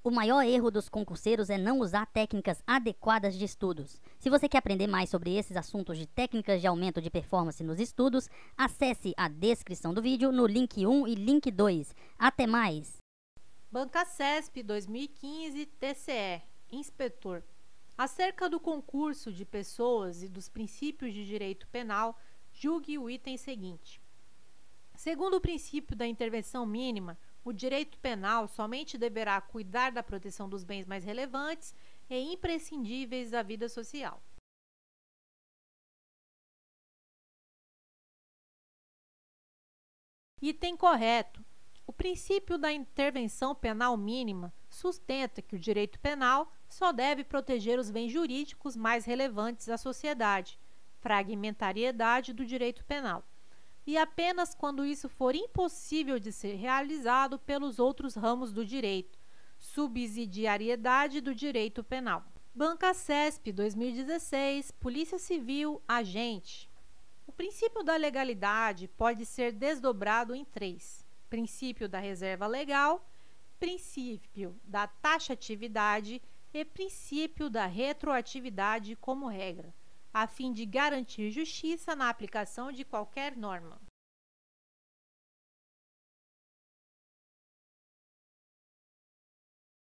O maior erro dos concurseiros é não usar técnicas adequadas de estudos. Se você quer aprender mais sobre esses assuntos de técnicas de aumento de performance nos estudos, acesse a descrição do vídeo no link 1 e link 2. Até mais! Bancacesp 2015 TCE Inspetor. Acerca do concurso de pessoas e dos princípios de direito penal, julgue o item seguinte. Segundo o princípio da intervenção mínima, o direito penal somente deverá cuidar da proteção dos bens mais relevantes e imprescindíveis da vida social. Item correto. O princípio da intervenção penal mínima sustenta que o direito penal só deve proteger os bens jurídicos mais relevantes à sociedade, fragmentariedade do direito penal, e apenas quando isso for impossível de ser realizado pelos outros ramos do direito, subsidiariedade do direito penal. Bancacesp 2016, Polícia Civil, Agente. O princípio da legalidade pode ser desdobrado em três: princípio da reserva legal, princípio da taxatividade e princípio da retroatividade como regra, a fim de garantir justiça na aplicação de qualquer norma.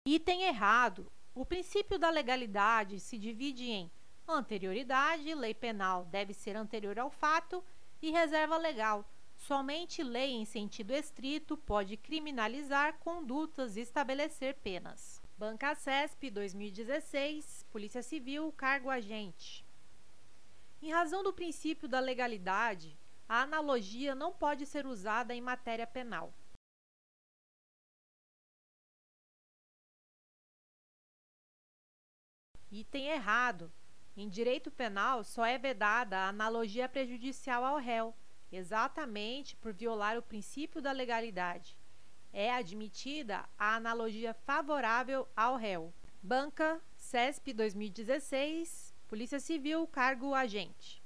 Item errado. O princípio da legalidade se divide em anterioridade, lei penal deve ser anterior ao fato, e reserva legal. Somente lei em sentido estrito pode criminalizar condutas e estabelecer penas. Bancacesp 2016, Polícia Civil, cargo agente. Em razão do princípio da legalidade, a analogia não pode ser usada em matéria penal. Item errado. Em direito penal, só é vedada a analogia prejudicial ao réu, exatamente por violar o princípio da legalidade. É admitida a analogia favorável ao réu. Banca, CESP 2016, Polícia Civil, cargo agente.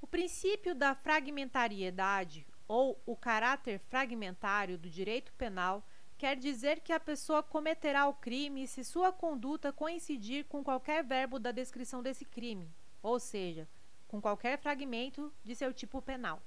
O princípio da fragmentariedade ou o caráter fragmentário do direito penal quer dizer que a pessoa cometerá o crime se sua conduta coincidir com qualquer verbo da descrição desse crime, ou seja, com qualquer fragmento de seu tipo penal.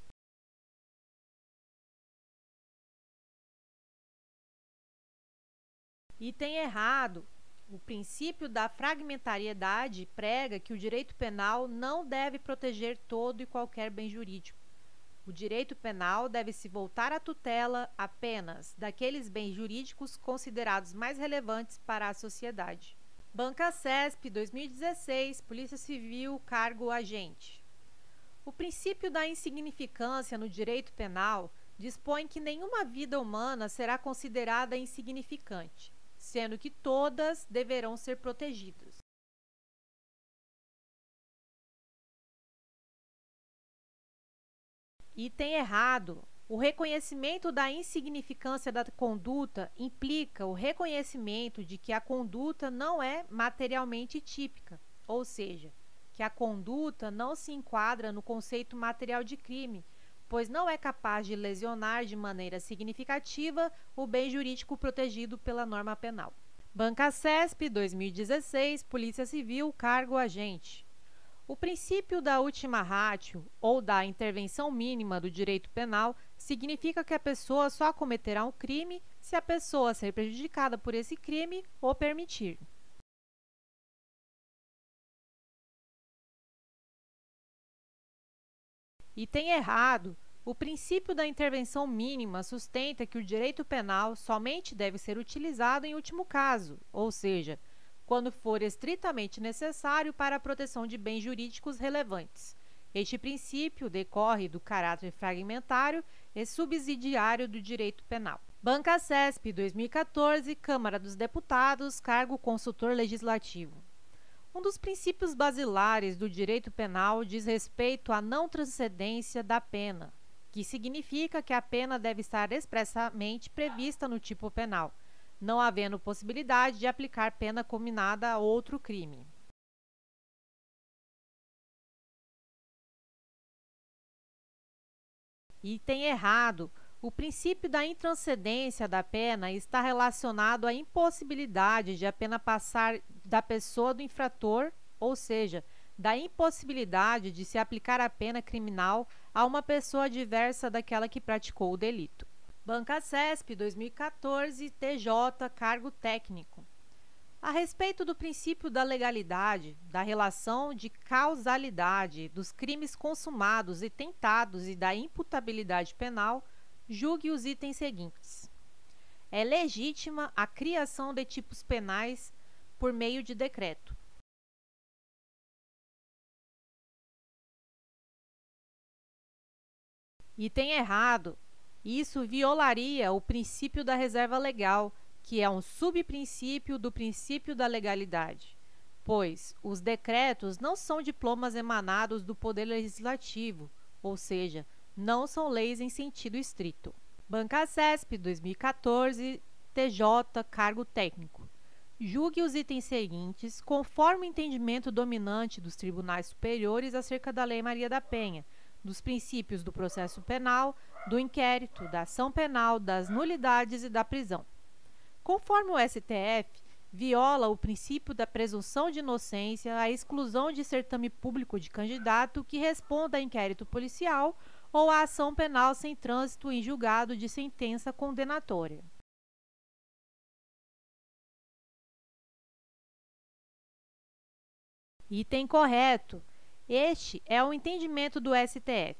Item errado. O princípio da fragmentariedade prega que o direito penal não deve proteger todo e qualquer bem jurídico. O direito penal deve se voltar à tutela apenas daqueles bens jurídicos considerados mais relevantes para a sociedade. Bancacesp 2016, Polícia Civil, cargo agente. O princípio da insignificância no direito penal dispõe que nenhuma vida humana será considerada insignificante, sendo que todas deverão ser protegidas. Item errado. O reconhecimento da insignificância da conduta implica o reconhecimento de que a conduta não é materialmente típica, ou seja, que a conduta não se enquadra no conceito material de crime, pois não é capaz de lesionar de maneira significativa o bem jurídico protegido pela norma penal. Bancacesp 2016, Polícia Civil, cargo agente. O princípio da ultima ratio, ou da intervenção mínima do direito penal, significa que a pessoa só cometerá um crime se a pessoa ser prejudicada por esse crime o permitir. Item errado. O princípio da intervenção mínima sustenta que o direito penal somente deve ser utilizado em último caso, ou seja, quando for estritamente necessário para a proteção de bens jurídicos relevantes. Este princípio decorre do caráter fragmentário e subsidiário do direito penal. Bancacesp 2014, Câmara dos Deputados, cargo consultor legislativo. Um dos princípios basilares do direito penal diz respeito à não transcendência da pena, que significa que a pena deve estar expressamente prevista no tipo penal, não havendo possibilidade de aplicar pena combinada a outro crime. Item errado. O princípio da intranscendência da pena está relacionado à impossibilidade de a pena passar da pessoa do infrator, ou seja, da impossibilidade de se aplicar a pena criminal a uma pessoa diversa daquela que praticou o delito. Bancasesp 2014, TJ, cargo técnico. A respeito do princípio da legalidade, da relação de causalidade dos crimes consumados e tentados e da imputabilidade penal, julgue os itens seguintes. É legítima a criação de tipos penais por meio de decreto. Item errado. Isso violaria o princípio da reserva legal, que é um subprincípio do princípio da legalidade, pois os decretos não são diplomas emanados do Poder Legislativo, ou seja, não são leis em sentido estrito. Bancasesp 2014, TJ, cargo técnico. Julgue os itens seguintes conforme o entendimento dominante dos tribunais superiores acerca da Lei Maria da Penha, dos princípios do processo penal, do inquérito, da ação penal, das nulidades e da prisão. Conforme o STF, viola o princípio da presunção de inocência a exclusão de certame público de candidato que responda a inquérito policial ou a ação penal sem trânsito em julgado de sentença condenatória. Item correto. Este é o entendimento do STF.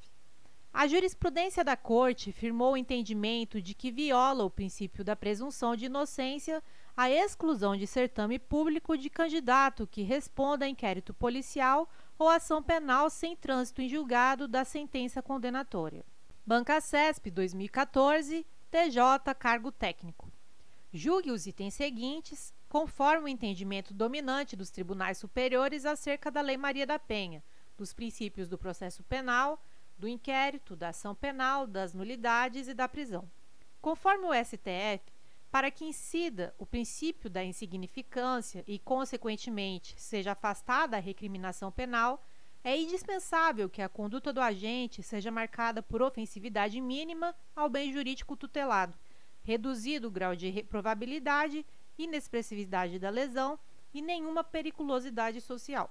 A jurisprudência da Corte firmou o entendimento de que viola o princípio da presunção de inocência a exclusão de certame público de candidato que responda a inquérito policial ou ação penal sem trânsito em julgado da sentença condenatória. Bancasesp 2014, TJ, cargo técnico. Julgue os itens seguintes conforme o entendimento dominante dos tribunais superiores acerca da Lei Maria da Penha, dos princípios do processo penal, do inquérito, da ação penal, das nulidades e da prisão. Conforme o STF, para que incida o princípio da insignificância e, consequentemente, seja afastada a recriminação penal, é indispensável que a conduta do agente seja marcada por ofensividade mínima ao bem jurídico tutelado, reduzido o grau de reprovabilidade, inexpressividade da lesão e nenhuma periculosidade social.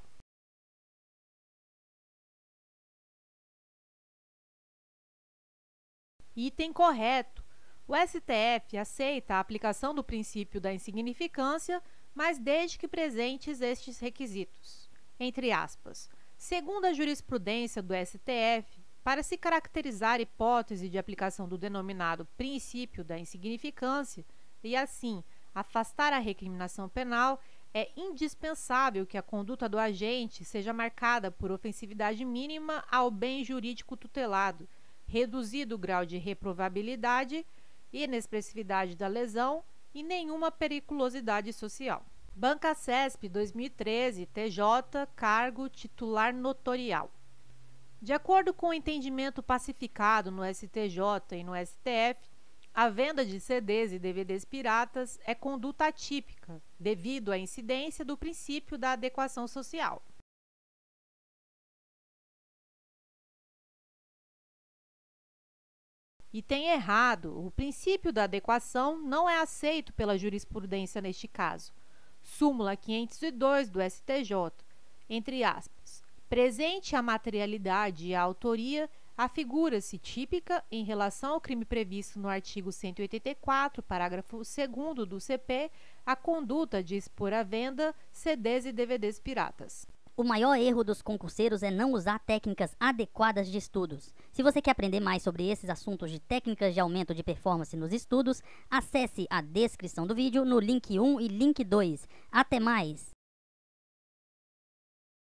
Item correto. O STF aceita a aplicação do princípio da insignificância, mas desde que presentes estes requisitos. Entre aspas, segundo a jurisprudência do STF, para se caracterizar hipótese de aplicação do denominado princípio da insignificância e, assim, afastar a recriminação penal, é indispensável que a conduta do agente seja marcada por ofensividade mínima ao bem jurídico tutelado, reduzido o grau de reprovabilidade, inexpressividade da lesão e nenhuma periculosidade social. Bancasesp 2013, TJ, cargo titular notorial. De acordo com o entendimento pacificado no STJ e no STF, a venda de CDs e DVDs piratas é conduta atípica, devido à incidência do princípio da adequação social. Item errado. O princípio da adequação não é aceito pela jurisprudência neste caso. Súmula 502 do STJ, entre aspas. Presente a materialidade e a autoria, afigura-se típica, em relação ao crime previsto no artigo 184, parágrafo 2º do CP, a conduta de expor à venda CDs e DVDs piratas. O maior erro dos concurseiros é não usar técnicas adequadas de estudos. Se você quer aprender mais sobre esses assuntos de técnicas de aumento de performance nos estudos, acesse a descrição do vídeo no link 1 e link 2. Até mais!